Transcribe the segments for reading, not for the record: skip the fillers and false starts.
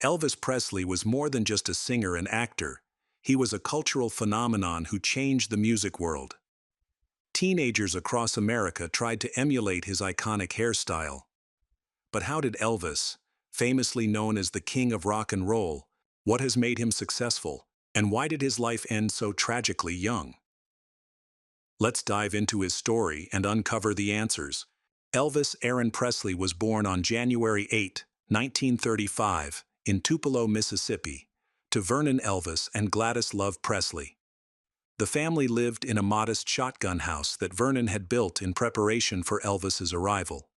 Elvis Presley was more than just a singer and actor. He was a cultural phenomenon who changed the music world. Teenagers across America tried to emulate his iconic hairstyle. But how did Elvis, famously known as the king of rock and roll, what has made him successful, and why did his life end so tragically young? Let's dive into his story and uncover the answers. Elvis Aaron Presley was born on January 8, 1935, in Tupelo, Mississippi, to Vernon Elvis and Gladys Love Presley. The family lived in a modest shotgun house that Vernon had built in preparation for Elvis's arrival.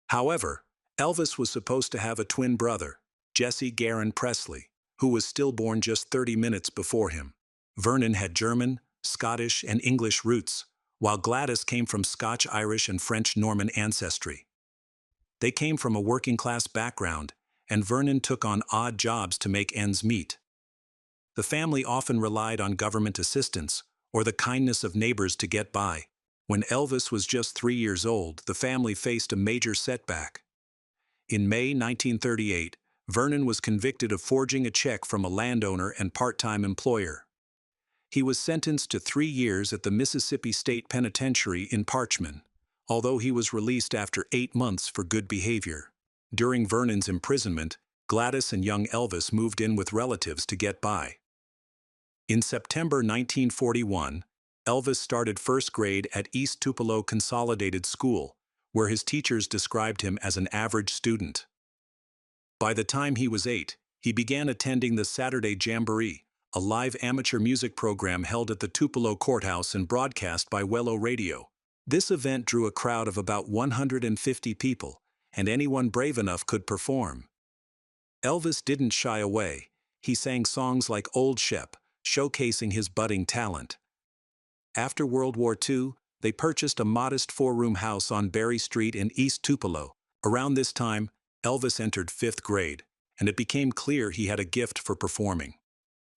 However, Elvis was supposed to have a twin brother, Jesse Garon Presley, who was stillborn just 30 minutes before him. Vernon had German, Scottish, and English roots, while Gladys came from Scotch-Irish and French-Norman ancestry. They came from a working-class background, and Vernon took on odd jobs to make ends meet. The family often relied on government assistance or the kindness of neighbors to get by. When Elvis was just 3 years old, the family faced a major setback. In May 1938, Vernon was convicted of forging a check from a landowner and part-time employer. He was sentenced to 3 years at the Mississippi State Penitentiary in Parchman, although he was released after 8 months for good behavior. During Vernon's imprisonment, Gladys and young Elvis moved in with relatives to get by. In September 1941, Elvis started first grade at East Tupelo Consolidated School, where his teachers described him as an average student. By the time he was 8, he began attending the Saturday Jamboree, a live amateur music program held at the Tupelo courthouse and broadcast by Wello Radio. This event drew a crowd of about 150 people, and anyone brave enough could perform. Elvis didn't shy away. He sang songs like Old Shep, showcasing his budding talent. After World War II, they purchased a modest 4-room house on Berry Street in East Tupelo. Around this time, Elvis entered 5th grade, and it became clear he had a gift for performing.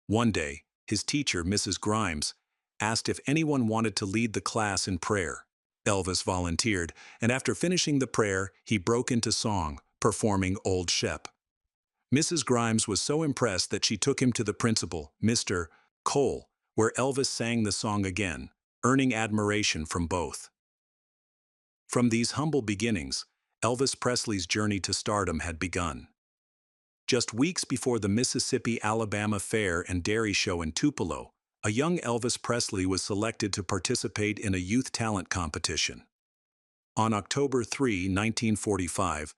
One day, his teacher, Mrs. Grimes, asked if anyone wanted to lead the class in prayer. Elvis volunteered, and after finishing the prayer, he broke into song, performing Old Shep. Mrs. Grimes was so impressed that she took him to the principal, Mr. Cole, where Elvis sang the song again, earning admiration from both. From these humble beginnings, Elvis Presley's journey to stardom had begun. Just weeks before the Mississippi-Alabama Fair and Dairy Show in Tupelo, a young Elvis Presley was selected to participate in a youth talent competition. On October 3, 1945,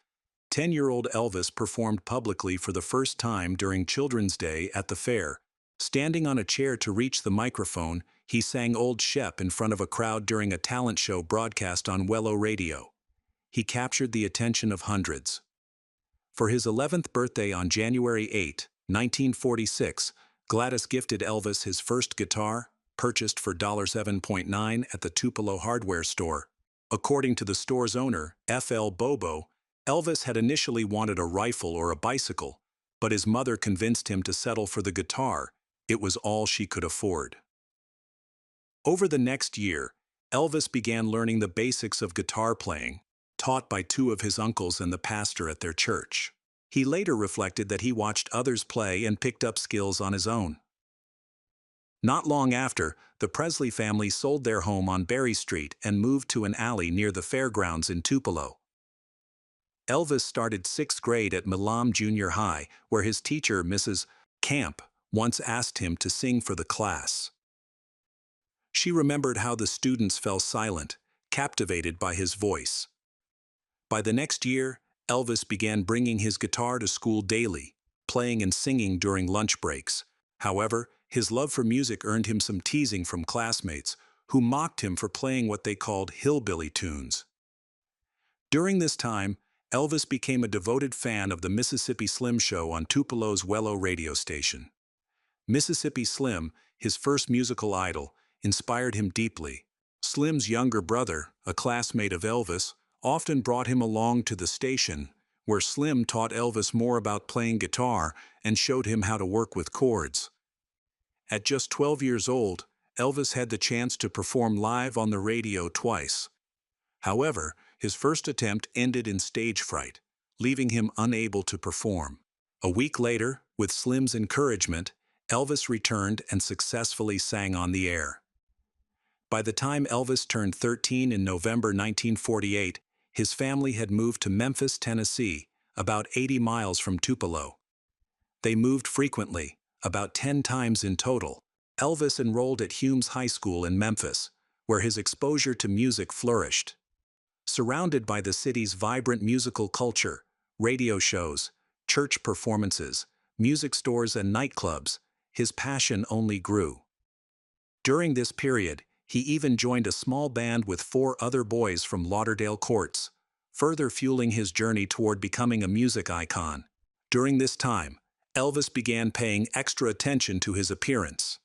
10-year-old Elvis performed publicly for the first time during Children's Day at the fair. Standing on a chair to reach the microphone, he sang Old Shep in front of a crowd during a talent show broadcast on Wello Radio. He captured the attention of hundreds. For his 11th birthday on January 8, 1946, Gladys gifted Elvis his first guitar, purchased for $7.9 at the Tupelo hardware store. According to the store's owner, F.L. Bobo, Elvis had initially wanted a rifle or a bicycle, but his mother convinced him to settle for the guitar. It was all she could afford. Over the next year, Elvis began learning the basics of guitar playing, taught by 2 of his uncles and the pastor at their church. He later reflected that he watched others play and picked up skills on his own. Not long after, the Presley family sold their home on Berry Street and moved to an alley near the fairgrounds in Tupelo. Elvis started 6th grade at Milam Junior High, where his teacher, Mrs. Camp, once asked him to sing for the class. She remembered how the students fell silent, captivated by his voice. By the next year, Elvis began bringing his guitar to school daily, playing and singing during lunch breaks. However, his love for music earned him some teasing from classmates, who mocked him for playing what they called hillbilly tunes. During this time, Elvis became a devoted fan of the Mississippi Slim Show on Tupelo's Wello radio station. Mississippi Slim, his first musical idol, inspired him deeply. Slim's younger brother, a classmate of Elvis, often brought him along to the station, where Slim taught Elvis more about playing guitar and showed him how to work with chords. At just 12 years old, Elvis had the chance to perform live on the radio twice. However, his first attempt ended in stage fright, leaving him unable to perform. A week later, with Slim's encouragement, Elvis returned and successfully sang on the air. By the time Elvis turned 13 in November 1948, his family had moved to Memphis, Tennessee, about 80 miles from Tupelo. They moved frequently, about 10 times in total. Elvis enrolled at Humes High School in Memphis, where his exposure to music flourished. Surrounded by the city's vibrant musical culture, radio shows, church performances, music stores and nightclubs, his passion only grew. During this period, he even joined a small band with 4 other boys from Lauderdale Courts, further fueling his journey toward becoming a music icon. During this time, Elvis began paying extra attention to his appearance.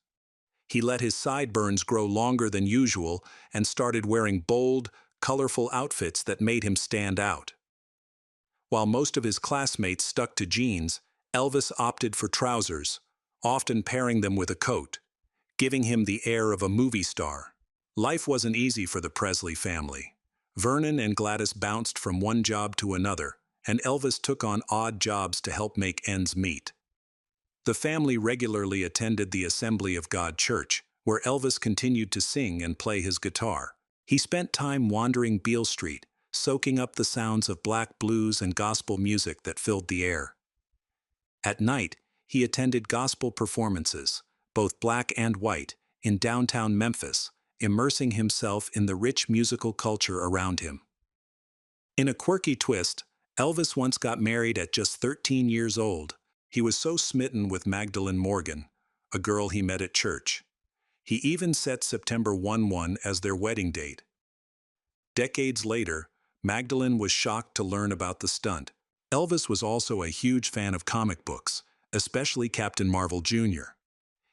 He let his sideburns grow longer than usual and started wearing bold, colorful outfits that made him stand out. While most of his classmates stuck to jeans, Elvis opted for trousers, often pairing them with a coat, giving him the air of a movie star. Life wasn't easy for the Presley family. Vernon and Gladys bounced from one job to another, and Elvis took on odd jobs to help make ends meet. The family regularly attended the Assembly of God Church, where Elvis continued to sing and play his guitar. He spent time wandering Beale Street, soaking up the sounds of black blues and gospel music that filled the air. At night, he attended gospel performances, both black and white, in downtown Memphis, immersing himself in the rich musical culture around him. In a quirky twist, Elvis once got married at just 13 years old. He was so smitten with Magdalene Morgan, a girl he met at church. He even set September 11 as their wedding date. Decades later, Magdalene was shocked to learn about the stunt. Elvis was also a huge fan of comic books, especially Captain Marvel Jr.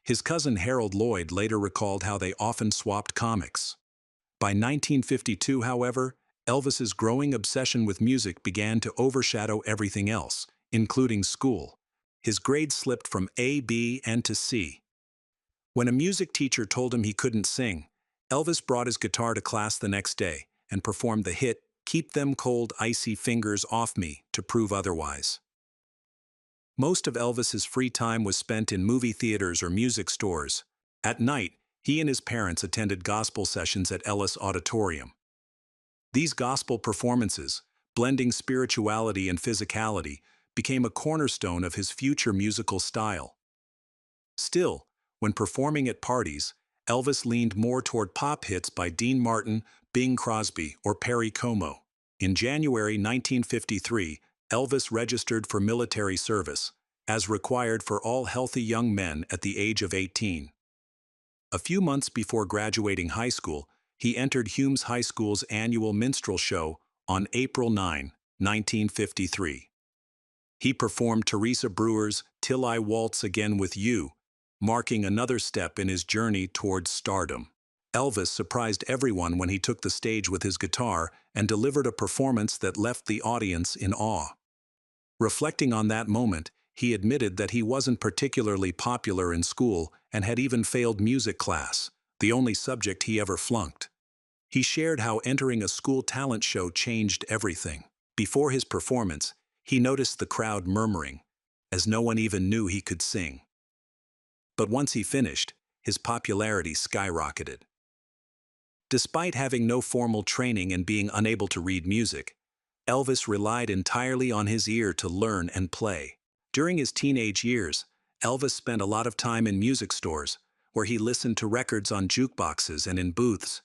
His cousin Harold Lloyd later recalled how they often swapped comics. By 1952, however, Elvis's growing obsession with music began to overshadow everything else, including school. His grades slipped from A, B, and to C. When a music teacher told him he couldn't sing, Elvis brought his guitar to class the next day and performed the hit "Keep Them Cold Icy Fingers Off Me" to prove otherwise. Most of Elvis's free time was spent in movie theaters or music stores. At night, he and his parents attended gospel sessions at Ellis Auditorium. These gospel performances, blending spirituality and physicality, became a cornerstone of his future musical style. Still, when performing at parties, Elvis leaned more toward pop hits by Dean Martin, Bing Crosby, or Perry Como. In January 1953, Elvis registered for military service, as required for all healthy young men at the age of 18. A few months before graduating high school, he entered Humes High School's annual minstrel show on April 9, 1953. He performed Teresa Brewer's "Till I Waltz Again with You," marking another step in his journey towards stardom. Elvis surprised everyone when he took the stage with his guitar and delivered a performance that left the audience in awe. Reflecting on that moment, he admitted that he wasn't particularly popular in school and had even failed music class, the only subject he ever flunked. He shared how entering a school talent show changed everything. Before his performance, he noticed the crowd murmuring, as no one even knew he could sing. But once he finished, his popularity skyrocketed. Despite having no formal training and being unable to read music, Elvis relied entirely on his ear to learn and play. During his teenage years, Elvis spent a lot of time in music stores, where he listened to records on jukeboxes and in booths.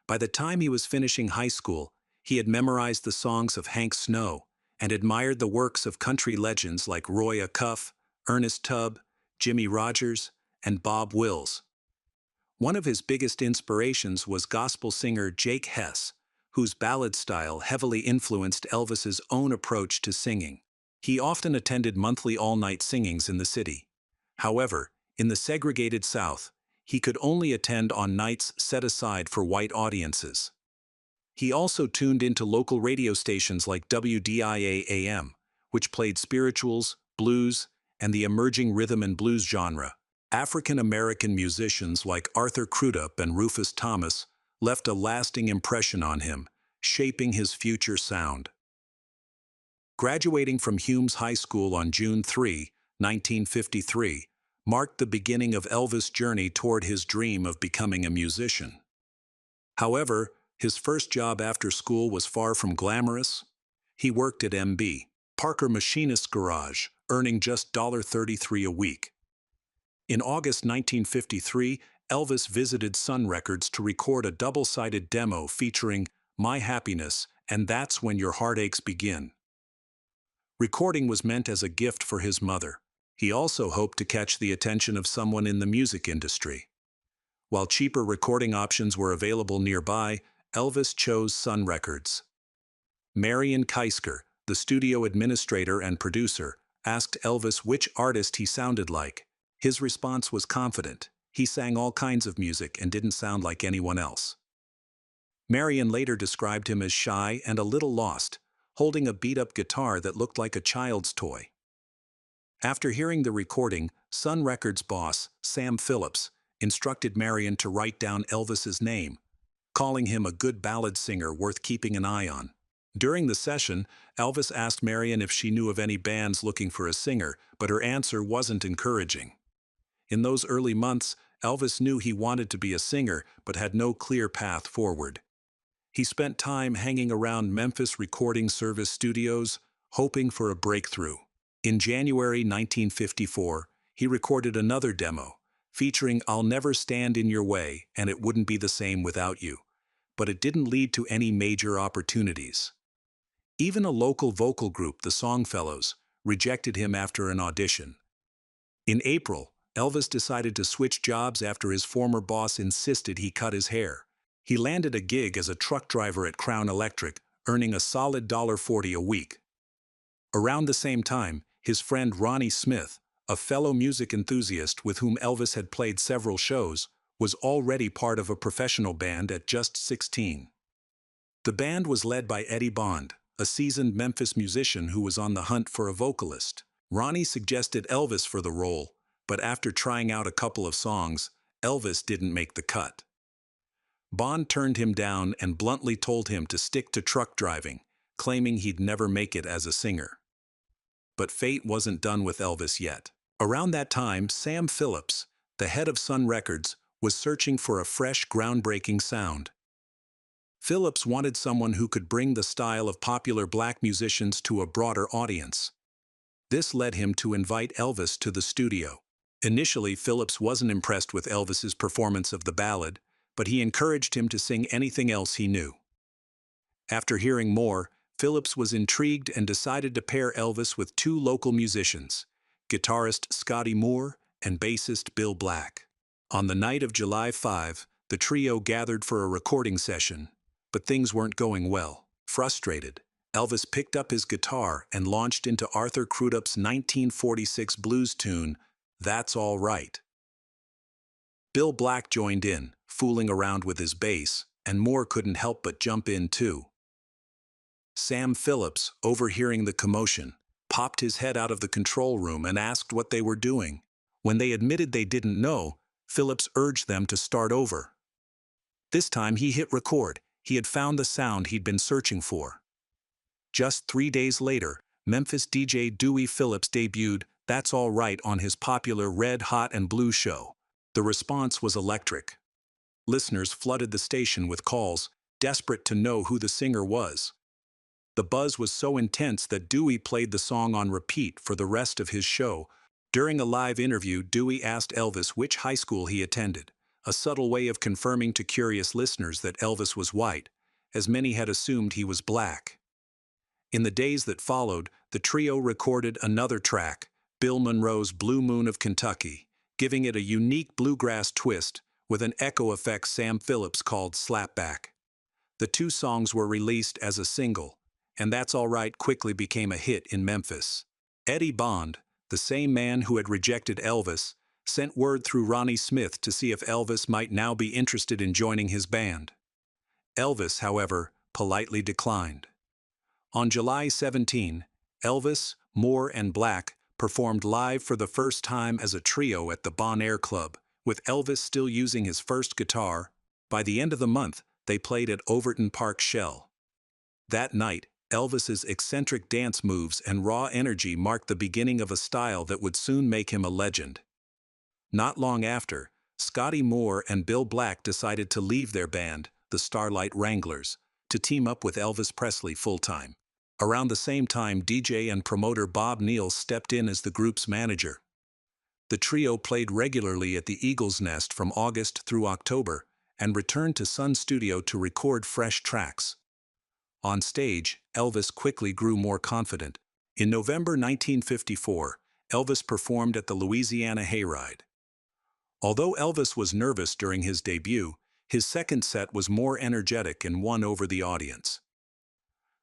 By the time he was finishing high school, he had memorized the songs of Hank Snow and admired the works of country legends like Roy Acuff, Ernest Tubb, Jimmy Rogers, and Bob Wills. One of his biggest inspirations was gospel singer Jake Hess, whose ballad style heavily influenced Elvis's own approach to singing. He often attended monthly all-night singings in the city. However, in the segregated South, he could only attend on nights set aside for white audiences. He also tuned into local radio stations like WDIA-AM, which played spirituals, blues, and the emerging rhythm and blues genre. African-American musicians like Arthur Crudup and Rufus Thomas left a lasting impression on him, shaping his future sound. Graduating from Hume's High School on June 3, 1953, marked the beginning of Elvis' journey toward his dream of becoming a musician. However, his first job after school was far from glamorous. He worked at M.B. Parker Machinist's garage, earning just $33 a week. In August 1953, Elvis visited Sun Records to record a double-sided demo featuring My Happiness and That's When Your Heartaches Begin. Recording was meant as a gift for his mother. He also hoped to catch the attention of someone in the music industry. While cheaper recording options were available nearby, Elvis chose Sun Records. Marion Keisker, the studio administrator and producer, asked Elvis which artist he sounded like. His response was confident. He sang all kinds of music and didn't sound like anyone else. Marion later described him as shy and a little lost, holding a beat-up guitar that looked like a child's toy. After hearing the recording, Sun Records boss, Sam Phillips, instructed Marion to write down Elvis's name, calling him a good ballad singer worth keeping an eye on. During the session, Elvis asked Marion if she knew of any bands looking for a singer, but her answer wasn't encouraging. In those early months, Elvis knew he wanted to be a singer, but had no clear path forward. He spent time hanging around Memphis recording service studios, hoping for a breakthrough. In January 1954, he recorded another demo, featuring I'll Never Stand in Your Way and It Wouldn't Be the Same Without You, but it didn't lead to any major opportunities. Even a local vocal group, the Songfellows, rejected him after an audition. In April, Elvis decided to switch jobs after his former boss insisted he cut his hair. He landed a gig as a truck driver at Crown Electric, earning a solid $40 a week. Around the same time, his friend Ronnie Smith, a fellow music enthusiast with whom Elvis had played several shows, was already part of a professional band at just 16. The band was led by Eddie Bond, a seasoned Memphis musician who was on the hunt for a vocalist. Ronnie suggested Elvis for the role, but after trying out a couple of songs, Elvis didn't make the cut. Bond turned him down and bluntly told him to stick to truck driving, claiming he'd never make it as a singer. But fate wasn't done with Elvis yet. Around that time, Sam Phillips, the head of Sun Records, was searching for a fresh, groundbreaking sound. Phillips wanted someone who could bring the style of popular black musicians to a broader audience. This led him to invite Elvis to the studio. Initially, Phillips wasn't impressed with Elvis's performance of the ballad, but he encouraged him to sing anything else he knew. After hearing more, Phillips was intrigued and decided to pair Elvis with two local musicians, guitarist Scotty Moore and bassist Bill Black. On the night of July 5, the trio gathered for a recording session, but things weren't going well. Frustrated, Elvis picked up his guitar and launched into Arthur Crudup's 1946 blues tune, That's All Right. Bill Black joined in, fooling around with his bass, and Moore couldn't help but jump in too. Sam Phillips, overhearing the commotion, popped his head out of the control room and asked what they were doing. When they admitted they didn't know, Phillips urged them to start over. This time he hit record. He had found the sound he'd been searching for. Just 3 days later, Memphis DJ Dewey Phillips debuted That's All Right on his popular Red Hot and Blue show. The response was electric. Listeners flooded the station with calls, desperate to know who the singer was. The buzz was so intense that Dewey played the song on repeat for the rest of his show. During a live interview, Dewey asked Elvis which high school he attended, a subtle way of confirming to curious listeners that Elvis was white, as many had assumed he was black. In the days that followed, the trio recorded another track, Bill Monroe's Blue Moon of Kentucky, giving it a unique bluegrass twist with an echo effect Sam Phillips called slapback. The two songs were released as a single, and That's All Right quickly became a hit in Memphis. Eddie Bond, the same man who had rejected Elvis, sent word through Ronnie Smith to see if Elvis might now be interested in joining his band. Elvis, however, politely declined. On July 17, Elvis, Moore, and Black performed live for the first time as a trio at the Bon Air Club, with Elvis still using his first guitar. By the end of the month, they played at Overton Park Shell. That night, Elvis's eccentric dance moves and raw energy marked the beginning of a style that would soon make him a legend. Not long after, Scotty Moore and Bill Black decided to leave their band, the Starlight Wranglers, to team up with Elvis Presley full-time. Around the same time, DJ and promoter Bob Neal stepped in as the group's manager. The trio played regularly at the Eagle's Nest from August through October and returned to Sun Studio to record fresh tracks. On stage, Elvis quickly grew more confident. In November 1954, Elvis performed at the Louisiana Hayride. Although Elvis was nervous during his debut, his second set was more energetic and won over the audience.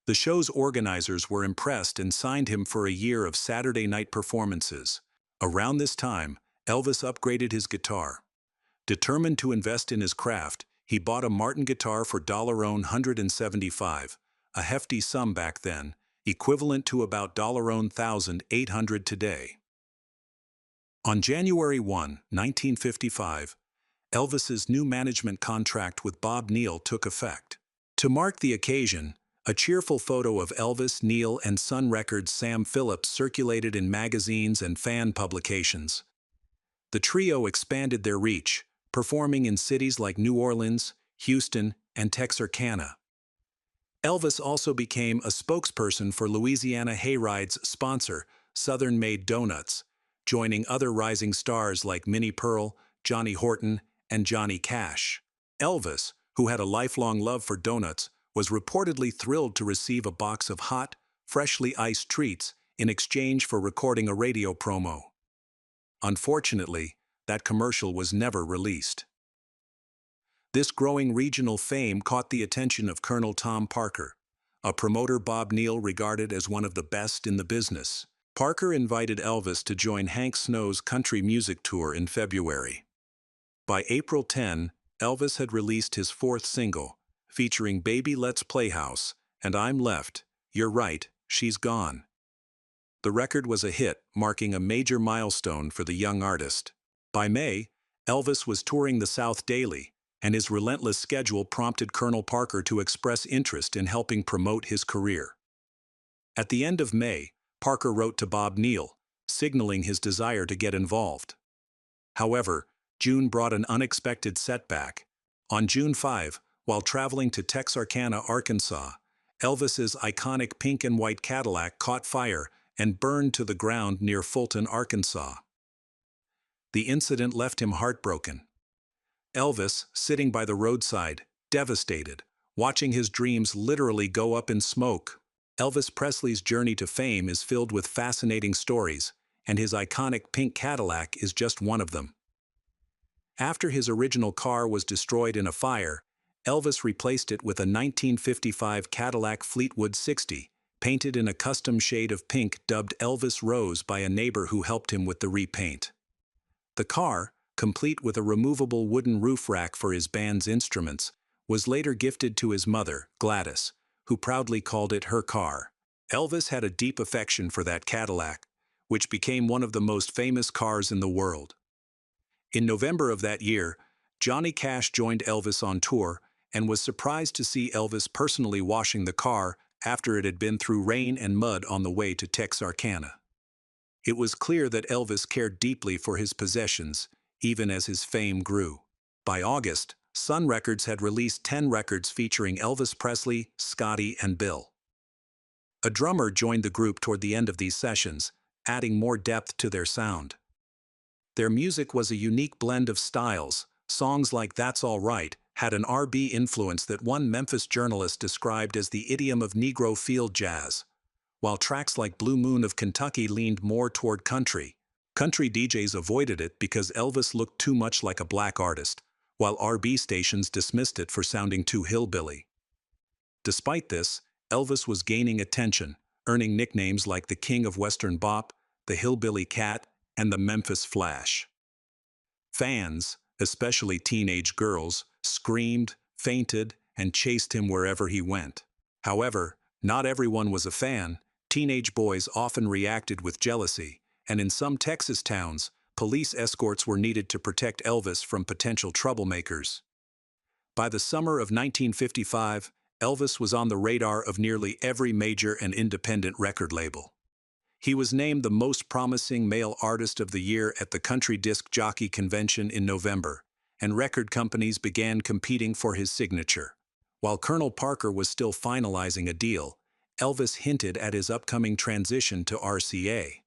The show's organizers were impressed and signed him for a year of Saturday night performances. Around this time, Elvis upgraded his guitar. Determined to invest in his craft, he bought a Martin guitar for $175, a hefty sum back then, equivalent to about $1,800 today. On January 1, 1955, Elvis's new management contract with Bob Neal took effect. To mark the occasion, a cheerful photo of Elvis, Neal, and Sun Records' Sam Phillips circulated in magazines and fan publications. The trio expanded their reach, performing in cities like New Orleans, Houston, and Texarkana. Elvis also became a spokesperson for Louisiana Hayride's sponsor, Southern Made Donuts, joining other rising stars like Minnie Pearl, Johnny Horton, and Johnny Cash. Elvis, who had a lifelong love for donuts, was reportedly thrilled to receive a box of hot, freshly iced treats in exchange for recording a radio promo. Unfortunately, that commercial was never released. This growing regional fame caught the attention of Colonel Tom Parker, a promoter Bob Neal regarded as one of the best in the business. Parker invited Elvis to join Hank Snow's country music tour in February. By April 10, Elvis had released his fourth single, featuring Baby Let's Play House and I'm Left, You're Right, She's Gone. The record was a hit, marking a major milestone for the young artist. By May, Elvis was touring the South daily, and his relentless schedule prompted Colonel Parker to express interest in helping promote his career. At the end of May, Parker wrote to Bob Neal, signaling his desire to get involved. However, June brought an unexpected setback. On June 5, while traveling to Texarkana, Arkansas, Elvis's iconic pink and white Cadillac caught fire and burned to the ground near Fulton, Arkansas. The incident left him heartbroken. Elvis, sitting by the roadside, devastated, watching his dreams literally go up in smoke. Elvis Presley's journey to fame is filled with fascinating stories, and his iconic pink Cadillac is just one of them. After his original car was destroyed in a fire, Elvis replaced it with a 1955 Cadillac Fleetwood 60, painted in a custom shade of pink dubbed Elvis Rose by a neighbor who helped him with the repaint. The car, complete with a removable wooden roof rack for his band's instruments, was later gifted to his mother, Gladys, who proudly called it her car. Elvis had a deep affection for that Cadillac, which became one of the most famous cars in the world. In November of that year, Johnny Cash joined Elvis on tour and was surprised to see Elvis personally washing the car after it had been through rain and mud on the way to Texarkana. It was clear that Elvis cared deeply for his possessions, even as his fame grew. By August, Sun Records had released 10 records featuring Elvis Presley, Scotty, and Bill. A drummer joined the group toward the end of these sessions, adding more depth to their sound. Their music was a unique blend of styles. Songs like That's All Right had an R&B influence that one Memphis journalist described as the idiom of Negro field jazz, while tracks like Blue Moon of Kentucky leaned more toward country. Country DJs avoided it because Elvis looked too much like a black artist, while R&B stations dismissed it for sounding too hillbilly. Despite this, Elvis was gaining attention, earning nicknames like the King of Western Bop, the Hillbilly Cat, and the Memphis Flash. Fans, especially teenage girls, screamed, fainted, and chased him wherever he went. However, not everyone was a fan. Teenage boys often reacted with jealousy, and in some Texas towns, police escorts were needed to protect Elvis from potential troublemakers. By the summer of 1955, Elvis was on the radar of nearly every major and independent record label. He was named the most promising male artist of the year at the Country Disc Jockey Convention in November, and record companies began competing for his signature. While Colonel Parker was still finalizing a deal, Elvis hinted at his upcoming transition to RCA.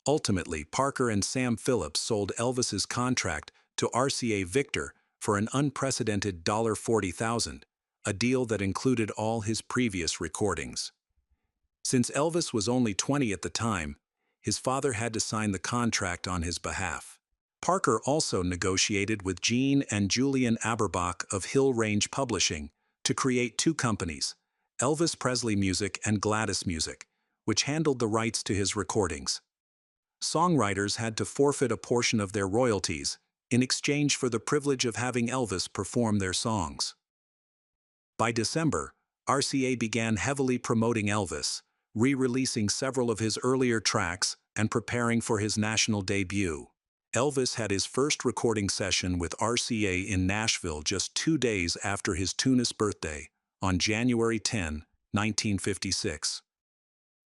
Ultimately, Parker and Sam Phillips sold Elvis's contract to RCA Victor for an unprecedented $40,000, a deal that included all his previous recordings. Since Elvis was only 20 at the time, his father had to sign the contract on his behalf. Parker also negotiated with Gene and Julian Aberbach of Hill Range Publishing to create two companies, Elvis Presley Music and Gladys Music, which handled the rights to his recordings. Songwriters had to forfeit a portion of their royalties in exchange for the privilege of having Elvis perform their songs. By December, RCA began heavily promoting Elvis, re-releasing several of his earlier tracks and preparing for his national debut. Elvis had his first recording session with RCA in Nashville just 2 days after his Tunis birthday, on January 10, 1956.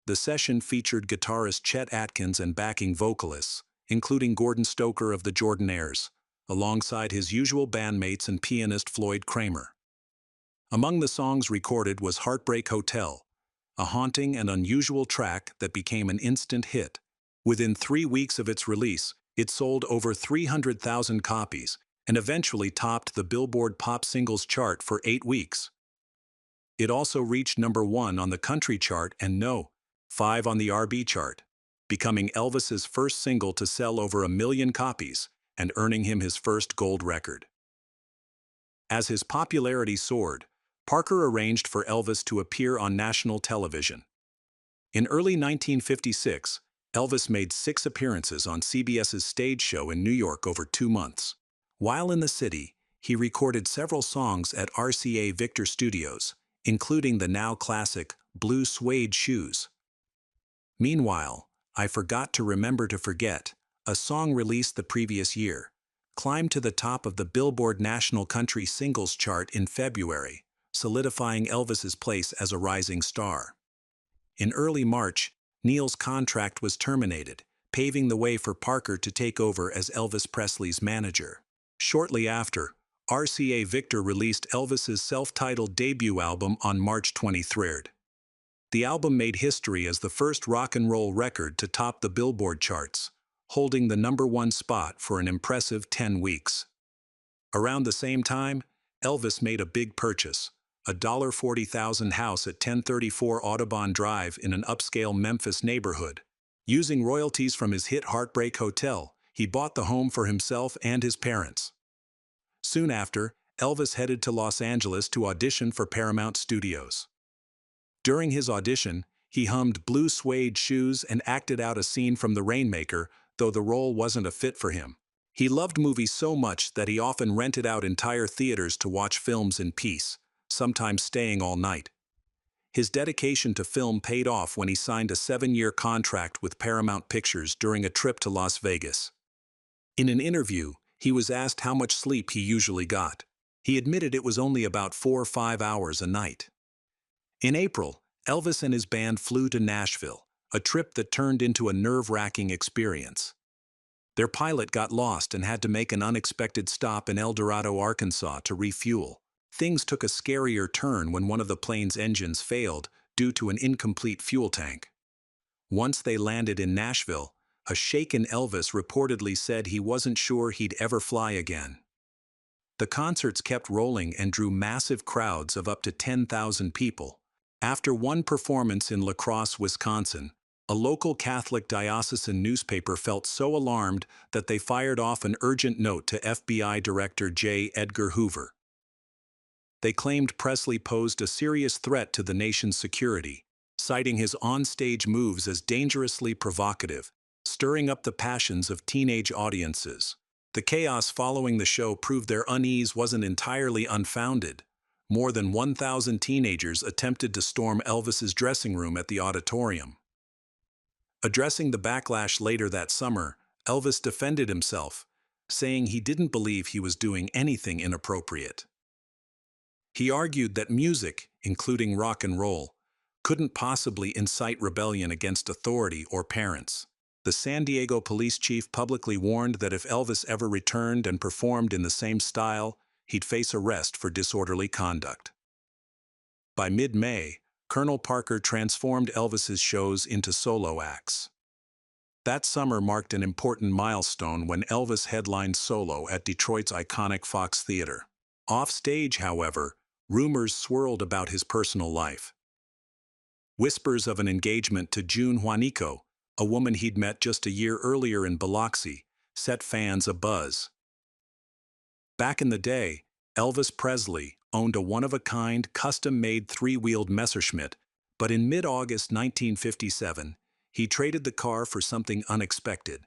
The session featured guitarist Chet Atkins and backing vocalists, including Gordon Stoker of the Jordanaires, alongside his usual bandmates and pianist Floyd Kramer. Among the songs recorded was Heartbreak Hotel, a haunting and unusual track that became an instant hit. Within 3 weeks of its release, it sold over 300,000 copies and eventually topped the Billboard Pop Singles chart for 8 weeks. It also reached #1 on the country chart and No. 5 on the R&B chart, becoming Elvis's first single to sell over 1 million copies and earning him his first gold record. As his popularity soared, Parker arranged for Elvis to appear on national television. In early 1956, Elvis made 6 appearances on CBS's stage show in New York over 2 months. While in the city, he recorded several songs at RCA Victor Studios, including the now classic Blue Suede Shoes. Meanwhile, I Forgot to Remember to Forget, a song released the previous year, climbed to the top of the Billboard National Country Singles chart in February, solidifying Elvis's place as a rising star. In early March, Neil's contract was terminated, paving the way for Parker to take over as Elvis Presley's manager. Shortly after, RCA Victor released Elvis's self-titled debut album on March 23. The album made history as the first rock and roll record to top the Billboard charts, holding the #1 spot for an impressive 10 weeks. Around the same time, Elvis made a big purchase, a $40,000 house at 1034 Audubon Drive in an upscale Memphis neighborhood. Using royalties from his hit Heartbreak Hotel, he bought the home for himself and his parents. Soon after, Elvis headed to Los Angeles to audition for Paramount Studios. During his audition, he hummed Blue Suede Shoes and acted out a scene from The Rainmaker, though the role wasn't a fit for him. He loved movies so much that he often rented out entire theaters to watch films in peace, sometimes staying all night. His dedication to film paid off when he signed a 7-year contract with Paramount Pictures during a trip to Las Vegas. In an interview, he was asked how much sleep he usually got. He admitted it was only about 4 or 5 hours a night. In April, Elvis and his band flew to Nashville, a trip that turned into a nerve-wracking experience. Their pilot got lost and had to make an unexpected stop in El Dorado, Arkansas to refuel. Things took a scarier turn when one of the plane's engines failed due to an incomplete fuel tank. Once they landed in Nashville, a shaken Elvis reportedly said he wasn't sure he'd ever fly again. The concerts kept rolling and drew massive crowds of up to 10,000 people. After one performance in La Crosse, Wisconsin, a local Catholic diocesan newspaper felt so alarmed that they fired off an urgent note to FBI Director J. Edgar Hoover. They claimed Presley posed a serious threat to the nation's security, citing his on-stage moves as dangerously provocative, stirring up the passions of teenage audiences. The chaos following the show proved their unease wasn't entirely unfounded. More than 1,000 teenagers attempted to storm Elvis's dressing room at the auditorium. Addressing the backlash later that summer, Elvis defended himself, saying he didn't believe he was doing anything inappropriate. He argued that music, including rock and roll, couldn't possibly incite rebellion against authority or parents. The San Diego police chief publicly warned that if Elvis ever returned and performed in the same style, he'd face arrest for disorderly conduct. By mid-May, Colonel Parker transformed Elvis's shows into solo acts. That summer marked an important milestone when Elvis headlined solo at Detroit's iconic Fox Theater. Off-stage, however, rumors swirled about his personal life. Whispers of an engagement to June Juanico, a woman he'd met just a year earlier in Biloxi, set fans abuzz. Back in the day, Elvis Presley owned a one-of-a-kind, custom-made three-wheeled Messerschmitt, but in mid-August 1957, he traded the car for something unexpected: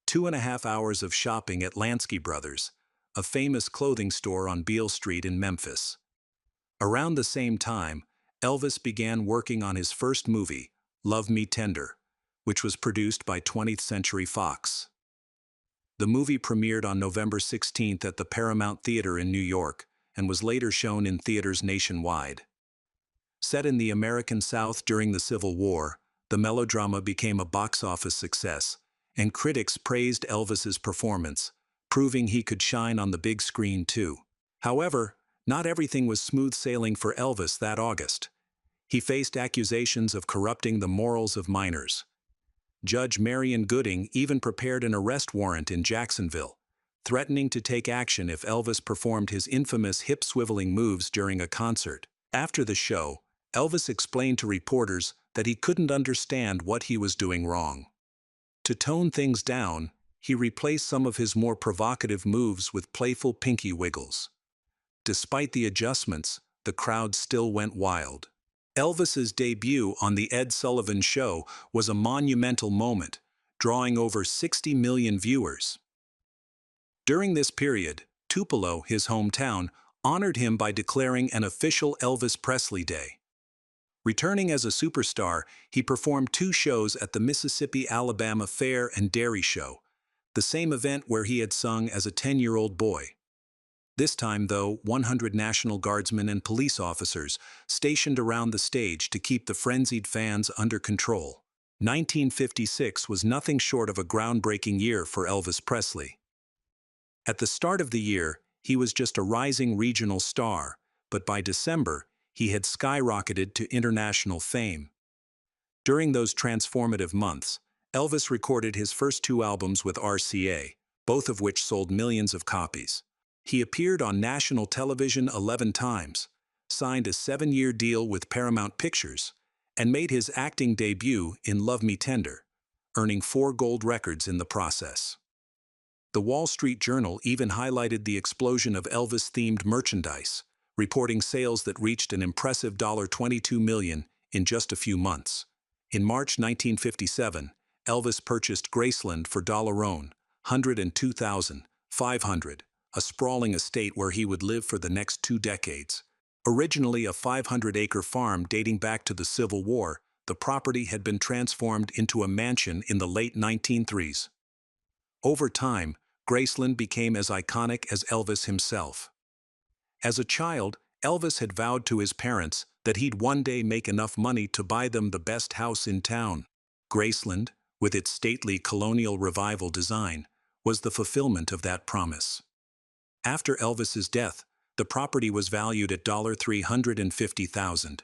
2.5 hours of shopping at Lansky Brothers, a famous clothing store on Beale Street in Memphis. Around the same time, Elvis began working on his first movie, Love Me Tender, which was produced by 20th Century Fox. The movie premiered on November 16th at the Paramount Theater in New York and was later shown in theaters nationwide. Set in the American South during the Civil War, the melodrama became a box office success, and critics praised Elvis's performance, proving he could shine on the big screen too. However, not everything was smooth sailing for Elvis that August. He faced accusations of corrupting the morals of minors. Judge Marion Gooding even prepared an arrest warrant in Jacksonville, threatening to take action if Elvis performed his infamous hip-swiveling moves during a concert. After the show, Elvis explained to reporters that he couldn't understand what he was doing wrong. To tone things down, he replaced some of his more provocative moves with playful pinky wiggles. Despite the adjustments, the crowd still went wild. Elvis's debut on The Ed Sullivan Show was a monumental moment, drawing over 60 million viewers. During this period, Tupelo, his hometown, honored him by declaring an official Elvis Presley Day. Returning as a superstar, he performed 2 shows at the Mississippi-Alabama Fair and Dairy Show, the same event where he had sung as a 10-year-old boy. This time, though, 100 National Guardsmen and police officers stationed around the stage to keep the frenzied fans under control. 1956 was nothing short of a groundbreaking year for Elvis Presley. At the start of the year, he was just a rising regional star, but by December, he had skyrocketed to international fame. During those transformative months, Elvis recorded his first 2 albums with RCA, both of which sold millions of copies. He appeared on national television 11 times, signed a 7-year deal with Paramount Pictures, and made his acting debut in Love Me Tender, earning 4 gold records in the process. The Wall Street Journal even highlighted the explosion of Elvis-themed merchandise, reporting sales that reached an impressive $22 million in just a few months. In March 1957, Elvis purchased Graceland for $102,500, a sprawling estate where he would live for the next 2 decades. Originally a 500-acre farm dating back to the Civil War, the property had been transformed into a mansion in the late 1930s. Over time, Graceland became as iconic as Elvis himself. As a child, Elvis had vowed to his parents that he'd one day make enough money to buy them the best house in town. Graceland, with its stately colonial revival design, was the fulfillment of that promise. After Elvis's death, the property was valued at $350,000.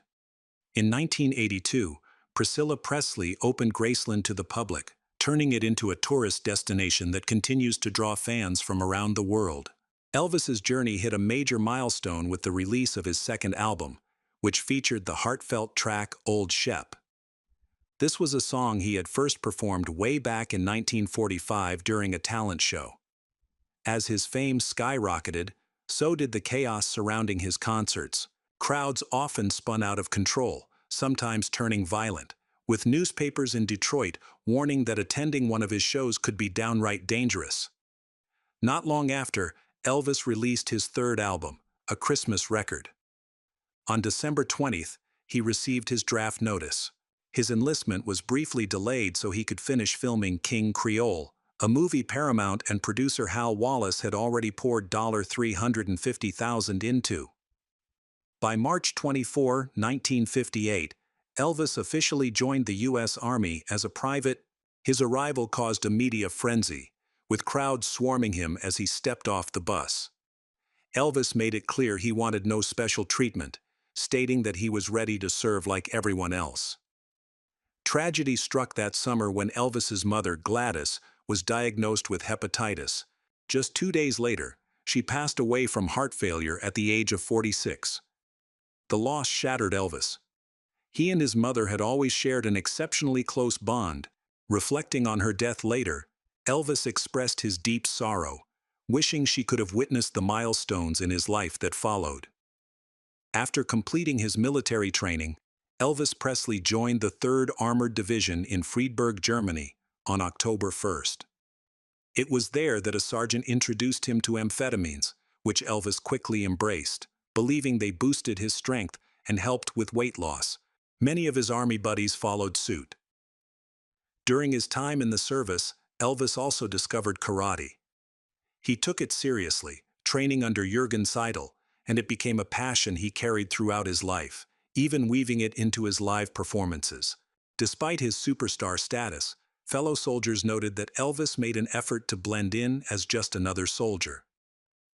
In 1982, Priscilla Presley opened Graceland to the public, turning it into a tourist destination that continues to draw fans from around the world. Elvis's journey hit a major milestone with the release of his second album, which featured the heartfelt track Old Shep. This was a song he had first performed way back in 1945 during a talent show. As his fame skyrocketed, so did the chaos surrounding his concerts. Crowds often spun out of control, sometimes turning violent, with newspapers in Detroit warning that attending one of his shows could be downright dangerous. Not long after, Elvis released his third album, A Christmas Record. On December 20th, he received his draft notice. His enlistment was briefly delayed so he could finish filming King Creole, a movie Paramount and producer Hal Wallace had already poured $350,000 into. By March 24, 1958, Elvis officially joined the U.S. Army as a private. His arrival caused a media frenzy, with crowds swarming him as he stepped off the bus. Elvis made it clear he wanted no special treatment, stating that he was ready to serve like everyone else. Tragedy struck that summer when Elvis's mother, Gladys, was diagnosed with hepatitis. Just 2 days later, she passed away from heart failure at the age of 46. The loss shattered Elvis. He and his mother had always shared an exceptionally close bond. Reflecting on her death later, Elvis expressed his deep sorrow, wishing she could have witnessed the milestones in his life that followed. After completing his military training, Elvis Presley joined the 3rd Armored Division in Friedberg, Germany, on October 1st. It was there that a sergeant introduced him to amphetamines, which Elvis quickly embraced, believing they boosted his strength and helped with weight loss. Many of his army buddies followed suit. During his time in the service, Elvis also discovered karate. He took it seriously, training under Jürgen Seidel, and it became a passion he carried throughout his life, even weaving it into his live performances. Despite his superstar status, fellow soldiers noted that Elvis made an effort to blend in as just another soldier.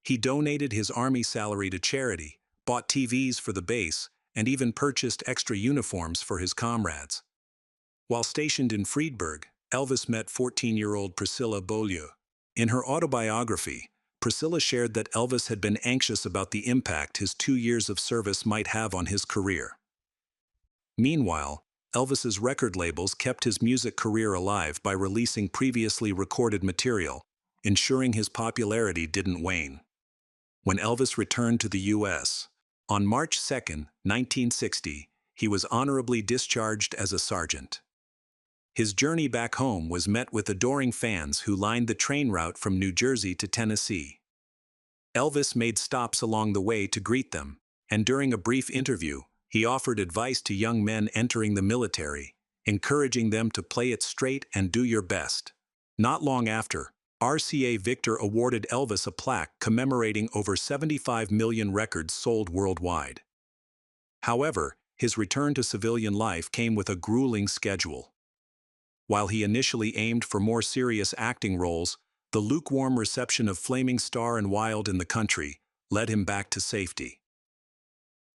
He donated his army salary to charity, bought TVs for the base, and even purchased extra uniforms for his comrades. While stationed in Friedberg, Elvis met 14-year-old Priscilla Beaulieu. In her autobiography, Priscilla shared that Elvis had been anxious about the impact his 2 years of service might have on his career. Meanwhile, Elvis's record labels kept his music career alive by releasing previously recorded material, ensuring his popularity didn't wane. When Elvis returned to the U.S., on March 2, 1960, he was honorably discharged as a sergeant. His journey back home was met with adoring fans who lined the train route from New Jersey to Tennessee. Elvis made stops along the way to greet them, and during a brief interview, he offered advice to young men entering the military, encouraging them to play it straight and do your best. Not long after, RCA Victor awarded Elvis a plaque commemorating over 75 million records sold worldwide. However, his return to civilian life came with a grueling schedule. While he initially aimed for more serious acting roles, the lukewarm reception of Flaming Star and Wild in the Country led him back to safety.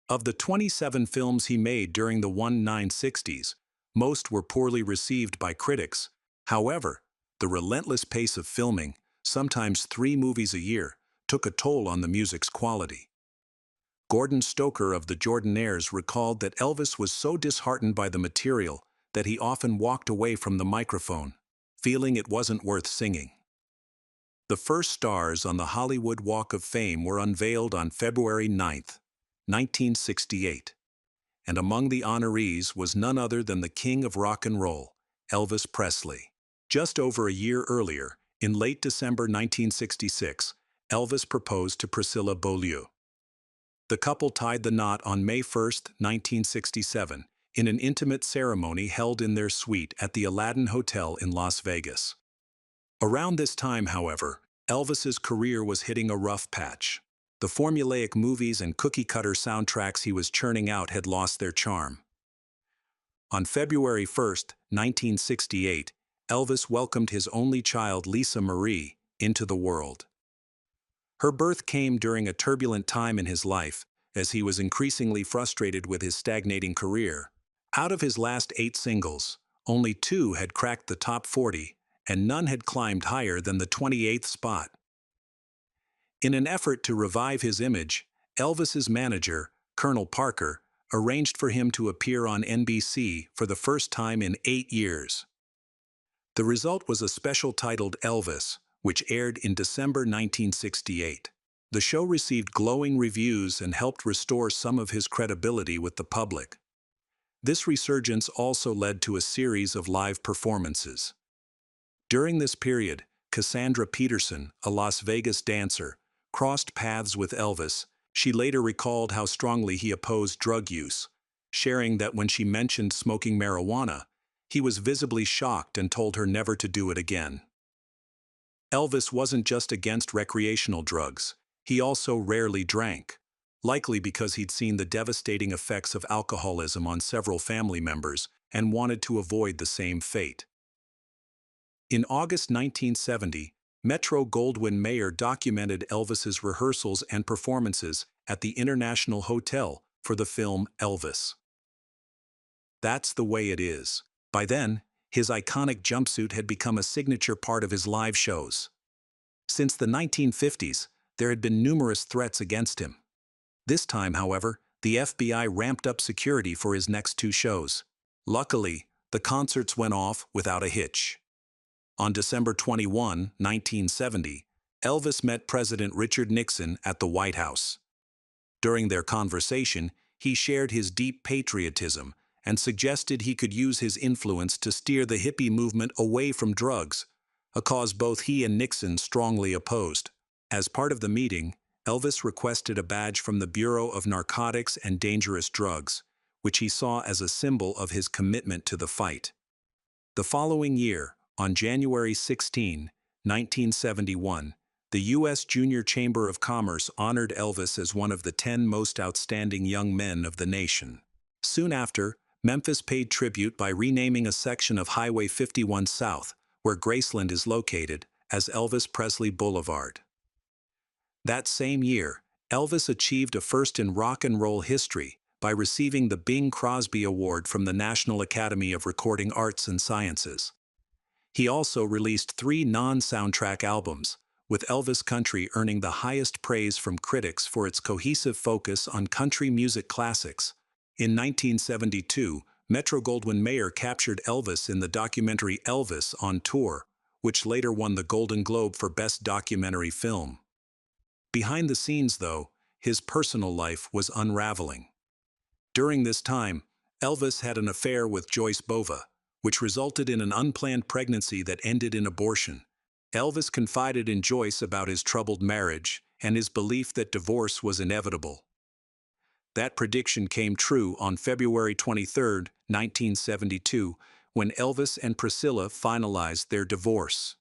Of the 27 films he made during the 1960s, most were poorly received by critics. However, the relentless pace of filming, sometimes 3 movies a year, took a toll on the music's quality. Gordon Stoker of the Jordanaires recalled that Elvis was so disheartened by the material that he often walked away from the microphone, feeling it wasn't worth singing. The first stars on the Hollywood Walk of Fame were unveiled on February 9, 1968, and among the honorees was none other than the king of rock and roll, Elvis Presley. Just over a year earlier, in late December 1966, Elvis proposed to Priscilla Beaulieu. The couple tied the knot on May 1, 1967, in an intimate ceremony held in their suite at the Aladdin Hotel in Las Vegas. Around this time, however, Elvis's career was hitting a rough patch. The formulaic movies and cookie-cutter soundtracks he was churning out had lost their charm. On February 1, 1968, Elvis welcomed his only child, Lisa Marie, into the world. Her birth came during a turbulent time in his life, as he was increasingly frustrated with his stagnating career. Out of his last 8 singles, only 2 had cracked the top 40, and none had climbed higher than the 28th spot. In an effort to revive his image, Elvis's manager, Colonel Parker, arranged for him to appear on NBC for the first time in 8 years. The result was a special titled Elvis, which aired in December 1968. The show received glowing reviews and helped restore some of his credibility with the public. This resurgence also led to a series of live performances. During this period, Cassandra Peterson, a Las Vegas dancer, crossed paths with Elvis. She later recalled how strongly he opposed drug use, sharing that when she mentioned smoking marijuana, he was visibly shocked and told her never to do it again. Elvis wasn't just against recreational drugs, he also rarely drank. likely because he'd seen the devastating effects of alcoholism on several family members and wanted to avoid the same fate. In August 1970, Metro-Goldwyn-Mayer documented Elvis's rehearsals and performances at the International Hotel for the film Elvis. That's the way it is. By then, his iconic jumpsuit had become a signature part of his live shows. Since the 1950s, there had been numerous threats against him. This time, however, the FBI ramped up security for his next two shows. Luckily, the concerts went off without a hitch. On December 21, 1970, Elvis met President Richard Nixon at the White House. During their conversation, he shared his deep patriotism and suggested he could use his influence to steer the hippie movement away from drugs, a cause both he and Nixon strongly opposed. As part of the meeting, Elvis requested a badge from the Bureau of Narcotics and Dangerous Drugs, which he saw as a symbol of his commitment to the fight. The following year, on January 16, 1971, the U.S. Junior Chamber of Commerce honored Elvis as one of the 10 most outstanding young men of the nation. Soon after, Memphis paid tribute by renaming a section of Highway 51 South, where Graceland is located, as Elvis Presley Boulevard. That same year, Elvis achieved a first in rock and roll history by receiving the Bing Crosby Award from the National Academy of Recording Arts and Sciences. He also released 3 non-soundtrack albums, with Elvis Country earning the highest praise from critics for its cohesive focus on country music classics. In 1972, Metro-Goldwyn-Mayer captured Elvis in the documentary Elvis on Tour, which later won the Golden Globe for Best Documentary Film. Behind the scenes, though, his personal life was unraveling. During this time, Elvis had an affair with Joyce Bova, which resulted in an unplanned pregnancy that ended in abortion. Elvis confided in Joyce about his troubled marriage and his belief that divorce was inevitable. That prediction came true on February 23, 1972, when Elvis and Priscilla finalized their divorce.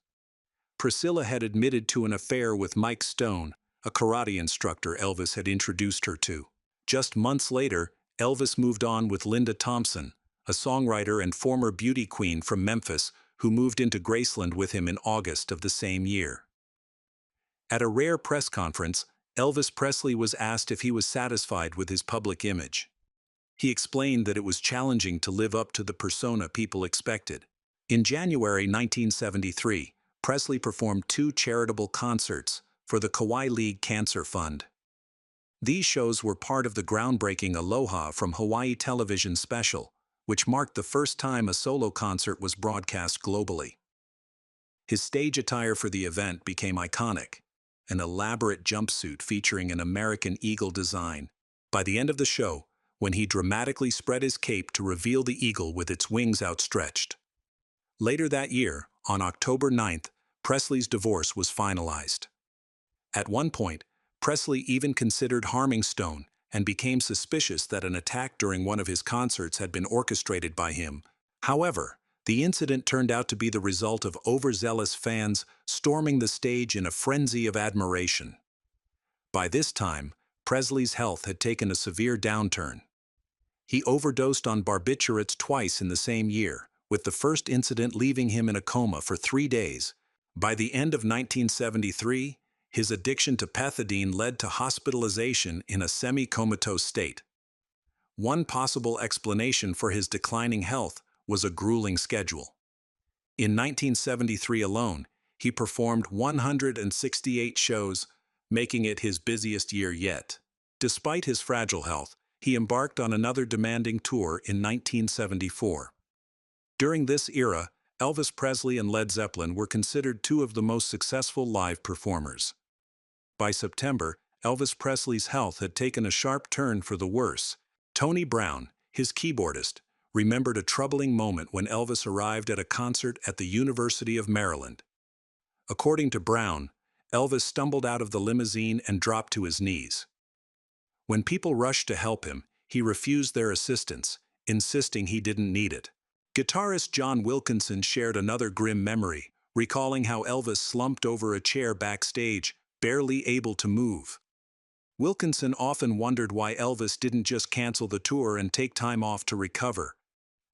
Priscilla had admitted to an affair with Mike Stone, a karate instructor Elvis had introduced her to. Just months later, Elvis moved on with Linda Thompson, a songwriter and former beauty queen from Memphis who moved into Graceland with him in August of the same year. At a rare press conference, Elvis Presley was asked if he was satisfied with his public image. He explained that it was challenging to live up to the persona people expected. In January 1973, Presley performed 2 charitable concerts for the Kauai League Cancer Fund. These shows were part of the groundbreaking Aloha from Hawaii television special, which marked the first time a solo concert was broadcast globally. His stage attire for the event became iconic, an elaborate jumpsuit featuring an American eagle design. By the end of the show, when he dramatically spread his cape to reveal the eagle with its wings outstretched. Later that year, on October 9th, Presley's divorce was finalized. At one point, Presley even considered harming Stone and became suspicious that an attack during one of his concerts had been orchestrated by him. However, the incident turned out to be the result of overzealous fans storming the stage in a frenzy of admiration. By this time, Presley's health had taken a severe downturn. He overdosed on barbiturates twice in the same year, with the first incident leaving him in a coma for 3 days. By the end of 1973, his addiction to pethidine led to hospitalization in a semi-comatose state. One possible explanation for his declining health was a grueling schedule. In 1973 alone, he performed 168 shows, making it his busiest year yet. Despite his fragile health, he embarked on another demanding tour in 1974. During this era, Elvis Presley and Led Zeppelin were considered 2 of the most successful live performers. By September, Elvis Presley's health had taken a sharp turn for the worse. Tony Brown, his keyboardist, remembered a troubling moment when Elvis arrived at a concert at the University of Maryland. According to Brown, Elvis stumbled out of the limousine and dropped to his knees. When people rushed to help him, he refused their assistance, insisting he didn't need it. Guitarist John Wilkinson shared another grim memory, recalling how Elvis slumped over a chair backstage, barely able to move. Wilkinson often wondered why Elvis didn't just cancel the tour and take time off to recover.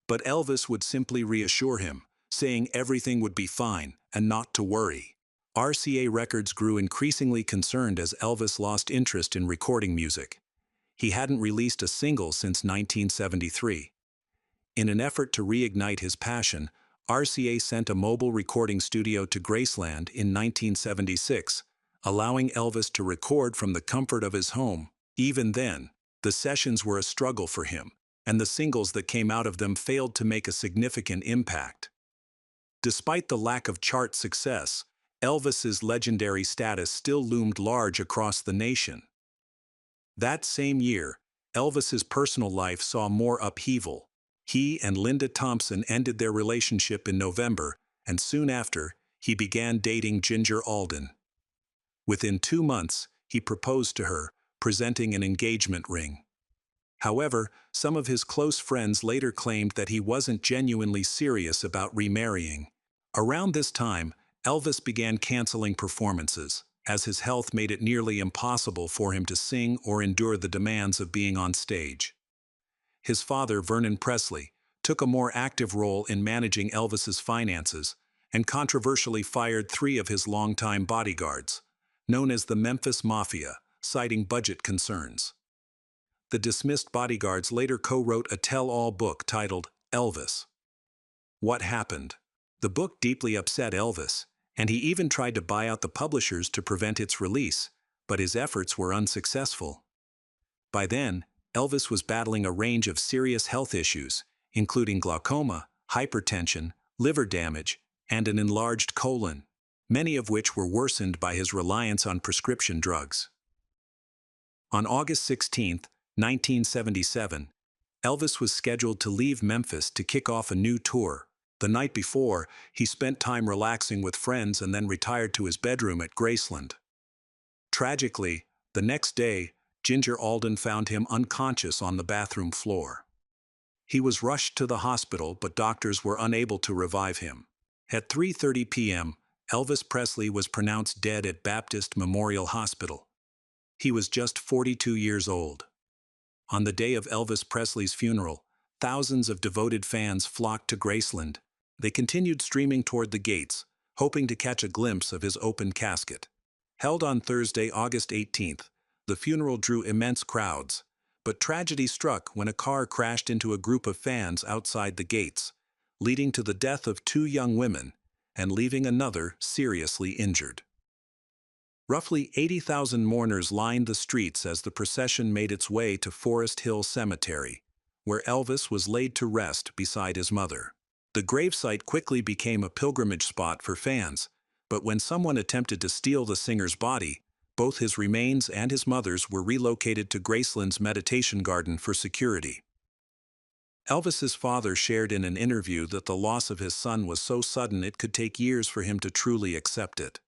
But Elvis would simply reassure him, saying everything would be fine and not to worry. RCA Records grew increasingly concerned as Elvis lost interest in recording music. He hadn't released a single since 1973. In an effort to reignite his passion, RCA sent a mobile recording studio to Graceland in 1976, allowing Elvis to record from the comfort of his home. Even then, the sessions were a struggle for him, and the singles that came out of them failed to make a significant impact. Despite the lack of chart success, Elvis's legendary status still loomed large across the nation. That same year, Elvis's personal life saw more upheaval. He and Linda Thompson ended their relationship in November, and soon after, he began dating Ginger Alden. Within 2 months, he proposed to her, presenting an engagement ring. However, some of his close friends later claimed that he wasn't genuinely serious about remarrying. Around this time, Elvis began canceling performances, as his health made it nearly impossible for him to sing or endure the demands of being on stage. His father, Vernon Presley, took a more active role in managing Elvis's finances and controversially fired 3 of his longtime bodyguards, known as the Memphis Mafia, citing budget concerns. The dismissed bodyguards later co-wrote a tell-all book titled Elvis. What Happened? The book deeply upset Elvis, and he even tried to buy out the publishers to prevent its release, but his efforts were unsuccessful. By then, Elvis was battling a range of serious health issues, including glaucoma, hypertension, liver damage, and an enlarged colon, many of which were worsened by his reliance on prescription drugs. On August 16, 1977, Elvis was scheduled to leave Memphis to kick off a new tour. The night before, he spent time relaxing with friends and then retired to his bedroom at Graceland. Tragically, the next day, Ginger Alden found him unconscious on the bathroom floor. He was rushed to the hospital, but doctors were unable to revive him. At 3:30 p.m., Elvis Presley was pronounced dead at Baptist Memorial Hospital. He was just 42 years old. On the day of Elvis Presley's funeral, thousands of devoted fans flocked to Graceland. They continued streaming toward the gates, hoping to catch a glimpse of his open casket. Held on Thursday, August 18th, the funeral drew immense crowds, but tragedy struck when a car crashed into a group of fans outside the gates, leading to the death of 2 young women and leaving another seriously injured. Roughly 80,000 mourners lined the streets as the procession made its way to Forest Hill Cemetery, where Elvis was laid to rest beside his mother. The gravesite quickly became a pilgrimage spot for fans, but when someone attempted to steal the singer's body, both his remains and his mother's were relocated to Graceland's meditation garden for security. Elvis's father shared in an interview that the loss of his son was so sudden it could take years for him to truly accept it.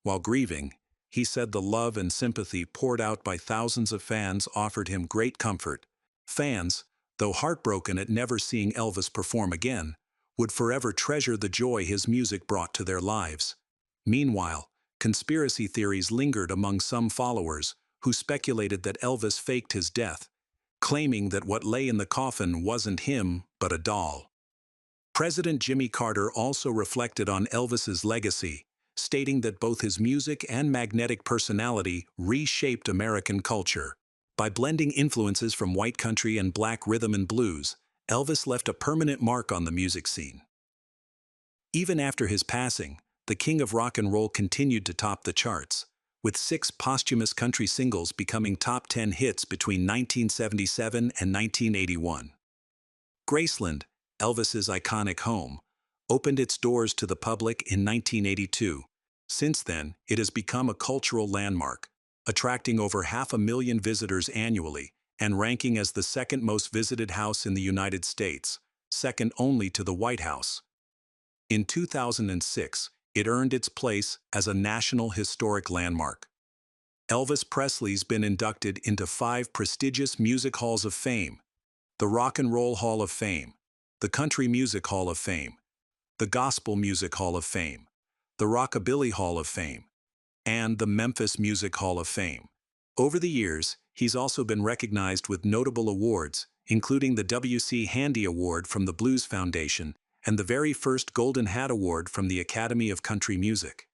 While grieving, he said the love and sympathy poured out by thousands of fans offered him great comfort. Fans, though heartbroken at never seeing Elvis perform again, would forever treasure the joy his music brought to their lives. Meanwhile, conspiracy theories lingered among some followers who speculated that Elvis faked his death, claiming that what lay in the coffin wasn't him, but a doll. President Jimmy Carter also reflected on Elvis's legacy, stating that both his music and magnetic personality reshaped American culture. By blending influences from white country and black rhythm and blues, Elvis left a permanent mark on the music scene. Even after his passing, the king of rock and roll continued to top the charts, with 6 posthumous country singles becoming top 10 hits between 1977 and 1981. Graceland, Elvis's iconic home, opened its doors to the public in 1982. Since then, it has become a cultural landmark, attracting over 500,000 visitors annually and ranking as the 2nd most visited house in the United States, second only to the White House. In 2006, it earned its place as a National Historic Landmark. Elvis Presley's been inducted into 5 prestigious music halls of fame: the Rock and Roll Hall of Fame, the Country Music Hall of Fame, the Gospel Music Hall of Fame, the Rockabilly Hall of Fame, and the Memphis Music Hall of Fame. Over the years, he's also been recognized with notable awards, including the W.C. Handy Award from the Blues Foundation and the very first Golden Hat Award from the Academy of Country Music.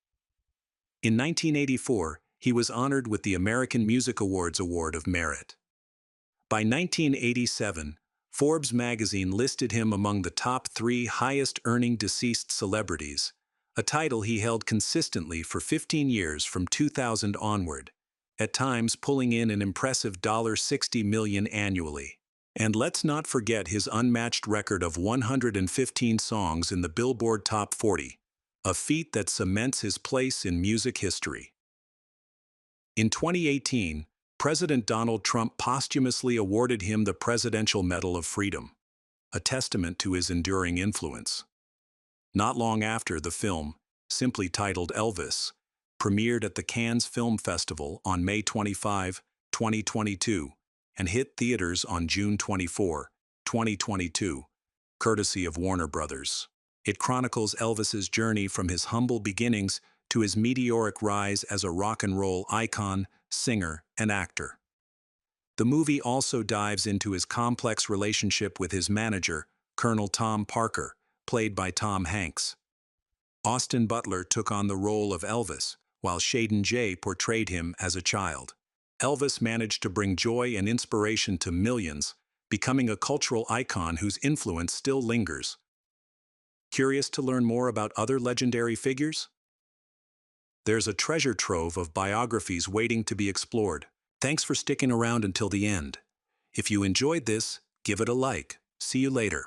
In 1984, he was honored with the American Music Awards Award of Merit. By 1987, Forbes magazine listed him among the top 3 highest-earning deceased celebrities, a title he held consistently for 15 years from 2000 onward, at times pulling in an impressive $60 million annually. And let's not forget his unmatched record of 115 songs in the Billboard Top 40, a feat that cements his place in music history. In 2018, President Donald Trump posthumously awarded him the Presidential Medal of Freedom, a testament to his enduring influence. Not long after, the film, simply titled Elvis, premiered at the Cannes Film Festival on May 25, 2022, and hit theaters on June 24, 2022, courtesy of Warner Brothers. It chronicles Elvis's journey from his humble beginnings to his meteoric rise as a rock and roll icon, singer, and actor. The movie also dives into his complex relationship with his manager, Colonel Tom Parker, played by Tom Hanks. Austin Butler took on the role of Elvis, while Shaden Jay portrayed him as a child. Elvis managed to bring joy and inspiration to millions, becoming a cultural icon whose influence still lingers. Curious to learn more about other legendary figures? There's a treasure trove of biographies waiting to be explored. Thanks for sticking around until the end. If you enjoyed this, give it a like. See you later.